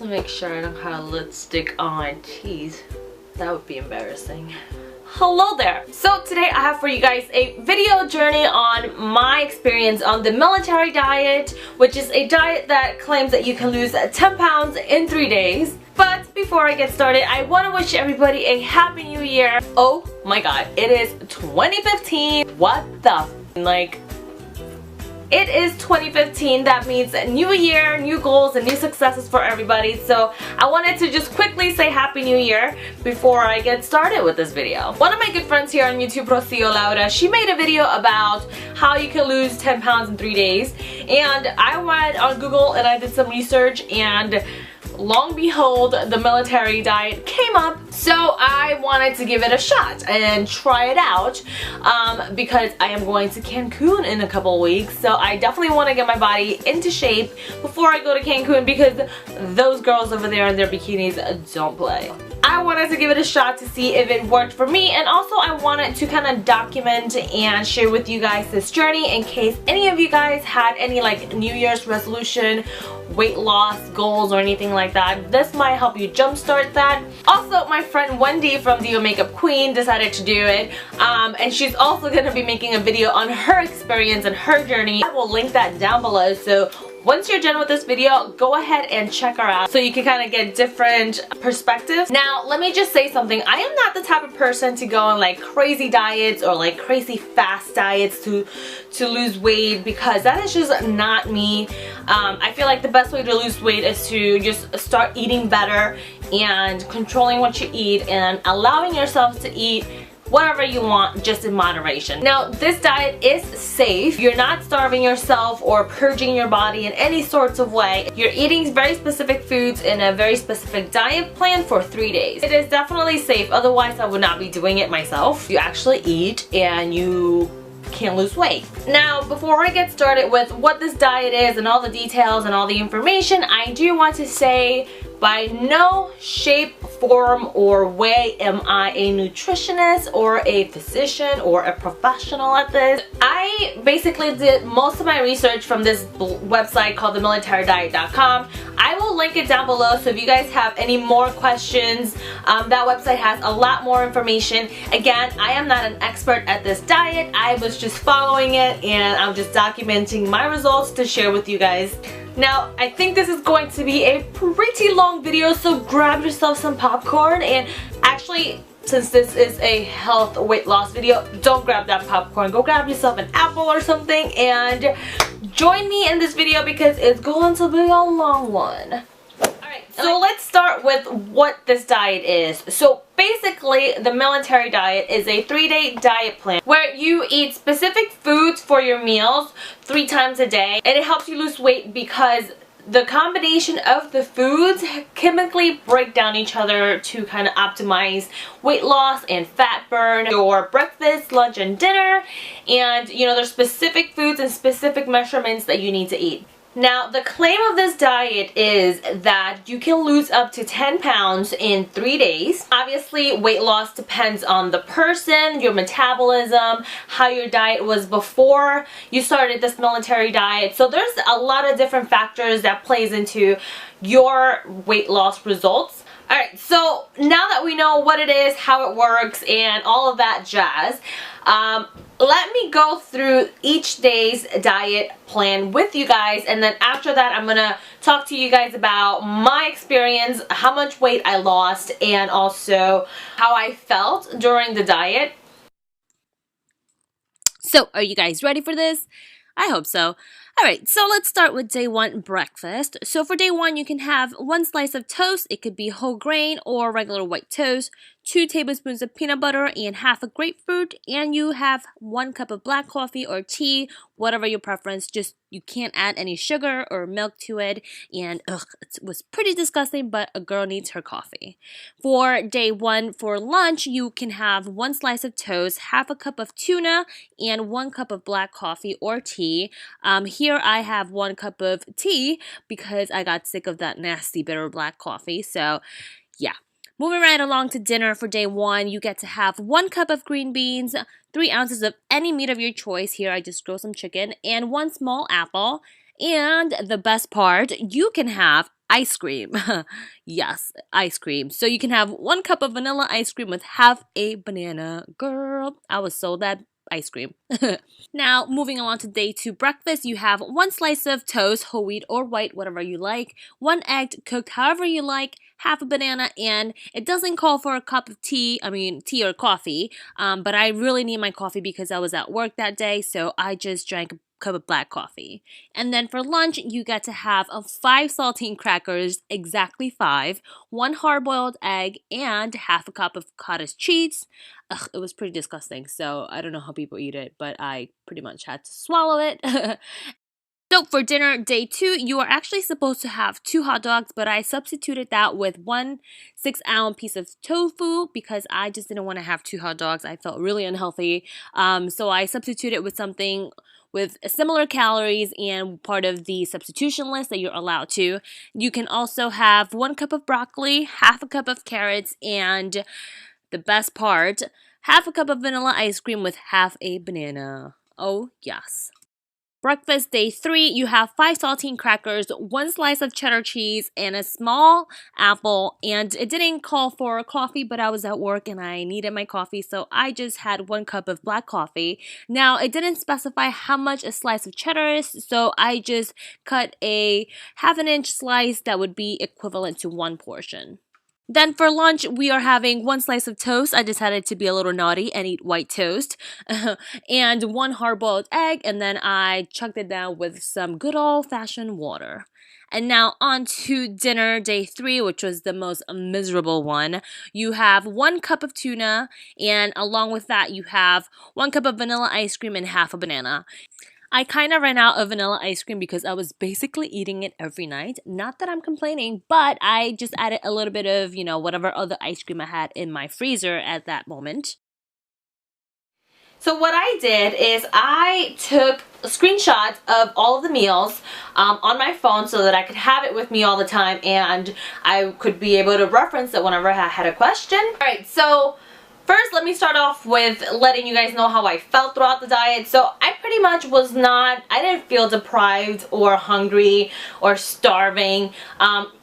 Just to make sure I don't have lipstick on my teeth. That would be embarrassing. Hello there! So today I have for you guys a video journey on my experience on the military diet, which is a diet that claims that you can lose 10 pounds in 3 days. But before I get started, I want to wish everybody a happy new year. Oh my god, it is 2015. What the it is 2015. That means a new year, new goals, and new successes for everybody. So I wanted to just quickly say Happy New Year before I get started with this video. One of my good friends here on YouTube, Rocio Laura, she made a video about how you can lose 10 pounds in 3 days. And I went on Google and I did some research, and long behold, the military diet came up. So I wanted to give it a shot and try it out because I am going to Cancun in a couple weeks. So I definitely want to get my body into shape before I go to Cancun, because those girls over there in their bikinis don't play. I wanted to give it a shot to see if it worked for me, and also I wanted to kind of document and share with you guys this journey in case any of you guys had any like New Year's resolution, weight loss goals, or anything like that. This might help you jumpstart that. Also, my friend Wendy from The Makeup Queen decided to do it, and she's also going to be making a video on her experience and her journey. I will link that down below, so once you're done with this video, go ahead and check her out so you can kind of get different perspectives. Now, let me just say something. I am not the type of person to go on like crazy diets or like crazy fast diets to lose weight, because that is just not me. I feel like the best way to lose weight is to just start eating better and controlling what you eat and allowing yourself to eat whatever you want, just in moderation. Now, this diet is safe. You're not starving yourself or purging your body in any sorts of way. You're eating very specific foods in a very specific diet plan for 3 days. It is definitely safe, otherwise I would not be doing it myself. You actually eat and you can't lose weight. Now, before I get started with what this diet is and all the details and all the information, I do want to say, by no shape, form, or way am I a nutritionist or a physician or a professional at this. I basically did most of my research from this website called themilitarydiet.com. I will link it down below, so if you guys have any more questions, that website has a lot more information. Again, I am not an expert at this diet. I was just following it, and I'm just documenting my results to share with you guys. Now, I think this is going to be a pretty long video, so grab yourself some popcorn. And actually, since this is a health weight loss video, don't grab that popcorn. Go grab yourself an apple or something and join me in this video, because it's going to be a long one. So let's start with what this diet is. So basically, the military diet is a 3-day diet plan where you eat specific foods for your meals 3 times a day, and it helps you lose weight because the combination of the foods chemically break down each other to kind of optimize weight loss and fat burn. Your breakfast, lunch, and dinner, and you know, there's specific foods and specific measurements that you need to eat. Now, the claim of this diet is that you can lose up to 10 pounds in 3 days. Obviously, weight loss depends on the person, your metabolism, how your diet was before you started this military diet. So there's a lot of different factors that plays into your weight loss results. Alright, so now that we know what it is, how it works, and all of that jazz, let me go through each day's diet plan with you guys, and then after that I'm gonna talk to you guys about my experience, how much weight I lost, and also how I felt during the diet. So, are you guys ready for this? I hope so. Alright, so let's start with day 1, breakfast. So for day 1, you can have 1 slice of toast. It could be whole grain or regular white toast, 2 tablespoons of peanut butter, and half a grapefruit. And you have 1 cup of black coffee or tea, whatever your preference. Just, you can't add any sugar or milk to it. And ugh, it was pretty disgusting, but a girl needs her coffee. For day 1, for lunch, you can have 1 slice of toast, half a cup of tuna, and 1 cup of black coffee or tea. Here I have 1 cup of tea because I got sick of that nasty bitter black coffee. So yeah. Moving right along to dinner for day 1, you get to have 1 cup of green beans, 3 ounces of any meat of your choice. Here I just grilled some chicken, and 1 small apple. And the best part, you can have ice cream. Yes, ice cream. So you can have 1 cup of vanilla ice cream with half a banana. Girl, I was sold that ice cream. Now, moving along to day 2 breakfast, you have 1 slice of toast, whole wheat or white, whatever you like, 1 egg cooked however you like, half a banana, and it doesn't call for a cup of tea, tea or coffee, but I really need my coffee because I was at work that day, so I just drank a cup of black coffee. And then for lunch, you get to have 5 saltine crackers, exactly 5, 1 hard-boiled egg, and half a cup of cottage cheese. Ugh, it was pretty disgusting, so I don't know how people eat it, but I pretty much had to swallow it. So for dinner, day 2, you are actually supposed to have 2 hot dogs, but I substituted that with 1 6-ounce piece of tofu because I just didn't want to have 2 hot dogs. I felt really unhealthy. So I substituted with something with similar calories and part of the substitution list that you're allowed to. You can also have 1 cup of broccoli, half a cup of carrots, and the best part, half a cup of vanilla ice cream with half a banana. Oh, yes. Breakfast day 3, you have 5 saltine crackers, 1 slice of cheddar cheese, and a small apple. And it didn't call for coffee, but I was at work and I needed my coffee, so I just had 1 cup of black coffee. Now, it didn't specify how much a slice of cheddar is, so I just cut a 1/2 inch slice that would be equivalent to 1 portion. Then for lunch, we are having 1 slice of toast. I decided to be a little naughty and eat white toast. And 1 hard-boiled egg, and then I chugged it down with some good old-fashioned water. And now on to dinner, day 3, which was the most miserable one. You have 1 cup of tuna, and along with that, you have 1 cup of vanilla ice cream and half a banana. I kind of ran out of vanilla ice cream because I was basically eating it every night. Not that I'm complaining, but I just added a little bit of, whatever other ice cream I had in my freezer at that moment. So what I did is I took screenshots of all of the meals on my phone so that I could have it with me all the time and I could be able to reference it whenever I had a question. Alright, so first, let me start off with letting you guys know how I felt throughout the diet. So I pretty much I didn't feel deprived or hungry or starving.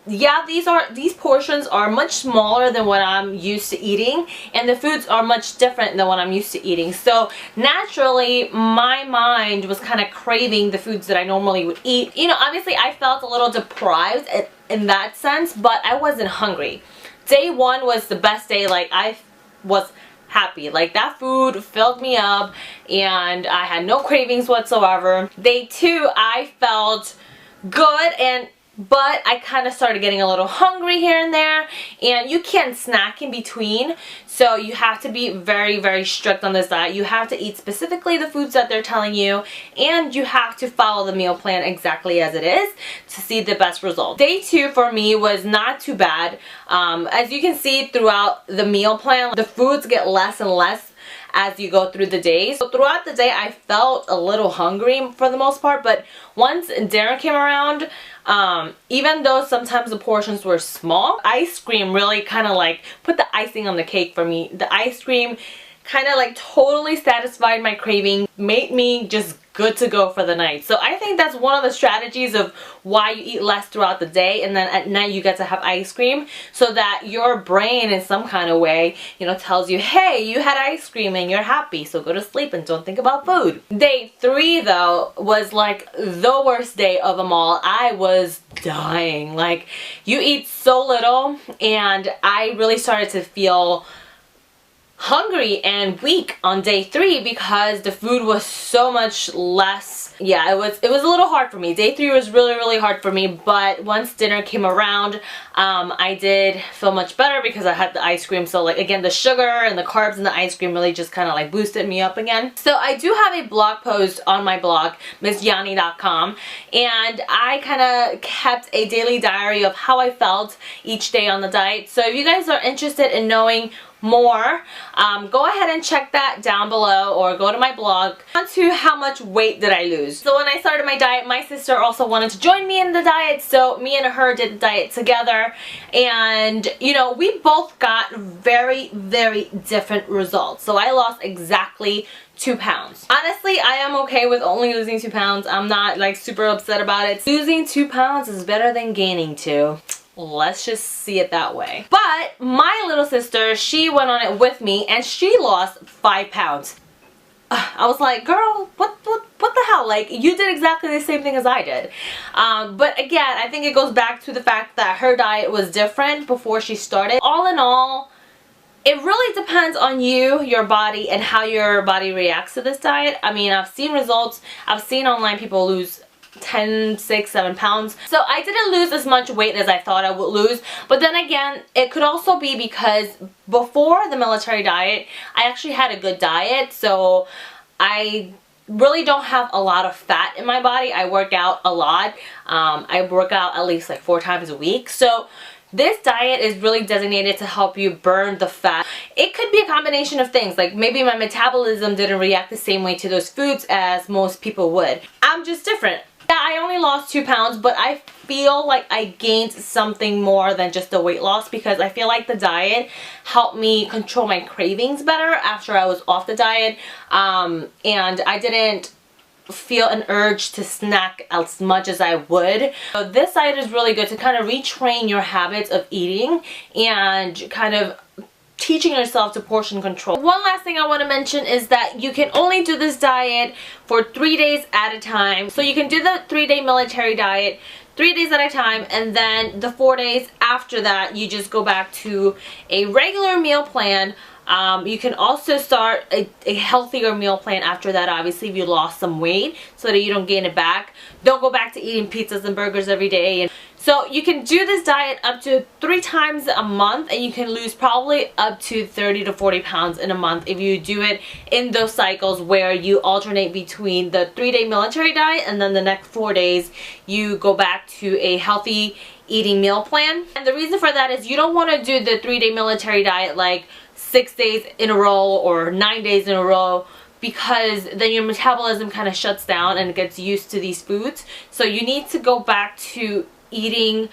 Yeah, these portions are much smaller than what I'm used to eating, and the foods are much different than what I'm used to eating. So naturally, my mind was kind of craving the foods that I normally would eat. Obviously I felt a little deprived in that sense, but I wasn't hungry. Day 1 was the best day. Like, I was happy. Like, that food filled me up and I had no cravings whatsoever. Day 2, I felt good, but I kind of started getting a little hungry here and there, and you can't snack in between, so you have to be very, very strict on this diet. You have to eat specifically the foods that they're telling you, and you have to follow the meal plan exactly as it is to see the best result. Day 2 for me was not too bad. As you can see throughout the meal plan, the foods get less and less as you go through the days. So throughout the day I felt a little hungry for the most part, but once dinner came around, even though sometimes the portions were small, ice cream really kind of like put the icing on the cake for me. The ice cream kind of like totally satisfied my craving, made me just good to go for the night. So I think that's one of the strategies of why you eat less throughout the day, and then at night you get to have ice cream so that your brain in some kind of way, tells you, hey, you had ice cream and you're happy, so go to sleep and don't think about food. Day 3 though was like the worst day of them all. I was dying. Like, you eat so little, and I really started to feel hungry and weak on day 3 because the food was so much less. Yeah, it was a little hard for me. Day 3 was really, really hard for me, but once dinner came around, I did feel much better because I had the ice cream. So like, again, the sugar and the carbs in the ice cream really just kind of like boosted me up again. So I do have a blog post on my blog, MissYani.com, and I kind of kept a daily diary of how I felt each day on the diet. So if you guys are interested in knowing more, go ahead and check that down below or go to my blog. On to how much weight did I lose. So when I started my diet, my sister also wanted to join me in the diet, so me and her did the diet together, and you know, we both got very, very different results. So I lost exactly 2 pounds. Honestly, I am okay with only losing 2 pounds. I'm not like super upset about it. Losing 2 pounds is better than gaining 2. Let's just see it that way. But my little sister, she went on it with me and she lost 5 pounds. I was like, girl, what the hell? Like, you did exactly the same thing as I did. But again, I think it goes back to the fact that her diet was different before she started. All in all, it really depends on you, your body, and how your body reacts to this diet. I mean, I've seen results. I've seen online people lose 10, 6, 7 pounds. So I didn't lose as much weight as I thought I would lose. But then again, it could also be because before the military diet, I actually had a good diet. So I really don't have a lot of fat in my body. I work out a lot. I work out at least like 4 times a week. So this diet is really designated to help you burn the fat. It could be a combination of things, like maybe my metabolism didn't react the same way to those foods as most people would. I'm just different. Yeah, I only lost 2 pounds, but I feel like I gained something more than just the weight loss, because I feel like the diet helped me control my cravings better after I was off the diet, and I didn't feel an urge to snack as much as I would. So this diet is really good to kind of retrain your habits of eating and kind of teaching yourself to portion control. One last thing I want to mention is that you can only do this diet for 3 days at a time. So you can do the 3-day military diet 3 days at a time, and then the 4 days after that you just go back to a regular meal plan. You can also start a healthier meal plan after that, obviously, if you lost some weight, so that you don't gain it back. Don't go back to eating pizzas and burgers every day. And so you can do this diet up to 3 times a month, and you can lose probably up to 30 to 40 pounds in a month if you do it in those cycles where you alternate between the 3-day military diet and then the next 4 days you go back to a healthy eating meal plan. And the reason for that is you don't want to do the 3-day military diet like 6 days in a row or 9 days in a row, because then your metabolism kind of shuts down and gets used to these foods. So you need to go back to eating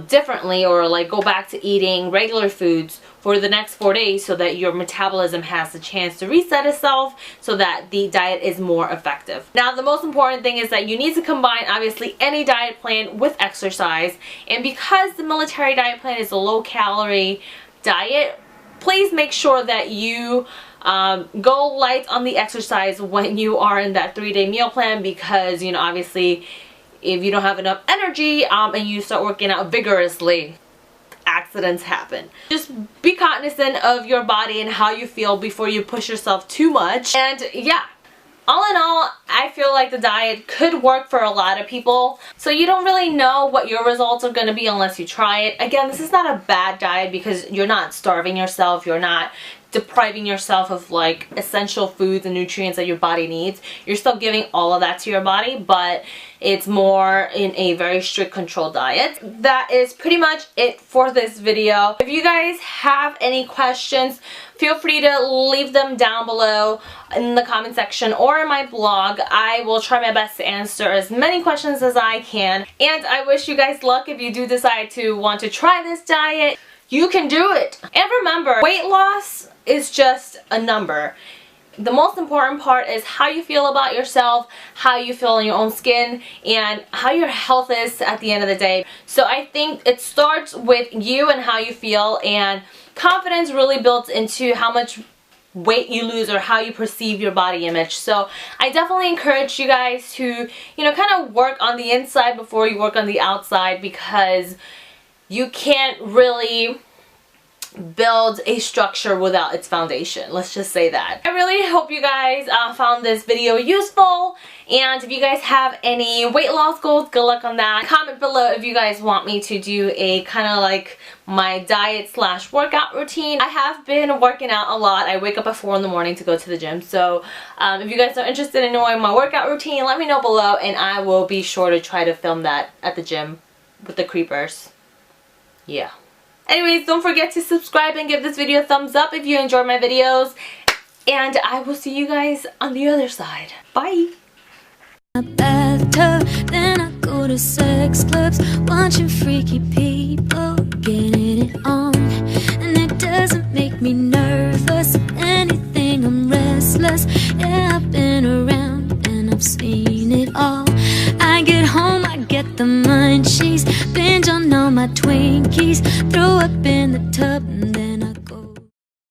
differently, or like go back to eating regular foods for the next 4 days, so that your metabolism has the chance to reset itself, so that the diet is more effective. Now, the most important thing is that you need to combine obviously any diet plan with exercise, and because the military diet plan is a low-calorie diet, please make sure that you go light on the exercise when you are in that 3-day meal plan, because, you know, obviously if you don't have enough energy and you start working out vigorously, accidents happen. Just be cognizant of your body and how you feel before you push yourself too much. And yeah, all in all, I feel like the diet could work for a lot of people. So you don't really know what your results are going to be unless you try it. Again, this is not a bad diet because you're not starving yourself. You're not depriving yourself of like essential foods and nutrients that your body needs. You're still giving all of that to your body, but it's more in a very strict controlled diet. That is pretty much it for this video. If you guys have any questions, feel free to leave them down below in the comment section or in my blog. I will try my best to answer as many questions as I can. And I wish you guys luck if you do decide to want to try this diet. You can do it. And remember, weight loss is just a number. The most important part is how you feel about yourself, how you feel in your own skin, and how your health is at the end of the day. So I think it starts with you and how you feel, and confidence really builds into how much weight you lose or how you perceive your body image. So I definitely encourage you guys to, you know, kind of work on the inside before you work on the outside, because you can't really build a structure without its foundation. Let's just say that. I really hope you guys found this video useful, and if you guys have any weight loss goals, good luck on that. Comment below if you guys want me to do a kind of like my diet / workout routine. I have been working out a lot. I wake up at 4 in the morning to go to the gym, so if you guys are interested in knowing my workout routine, let me know below and I will be sure to try to film that at the gym with the creepers. Yeah. Anyways, don't forget to subscribe and give this video a thumbs up if you enjoy my videos. And I will see you guys on the other side. Bye! Bathtub, then I go to sex clubs, watching freaky people getting it on. And it doesn't make me nervous, if anything I'm restless. Yeah, I've been around and I've seen it all. I get home, I get the munchies, binge on all my Twinkies, throw up in the tub and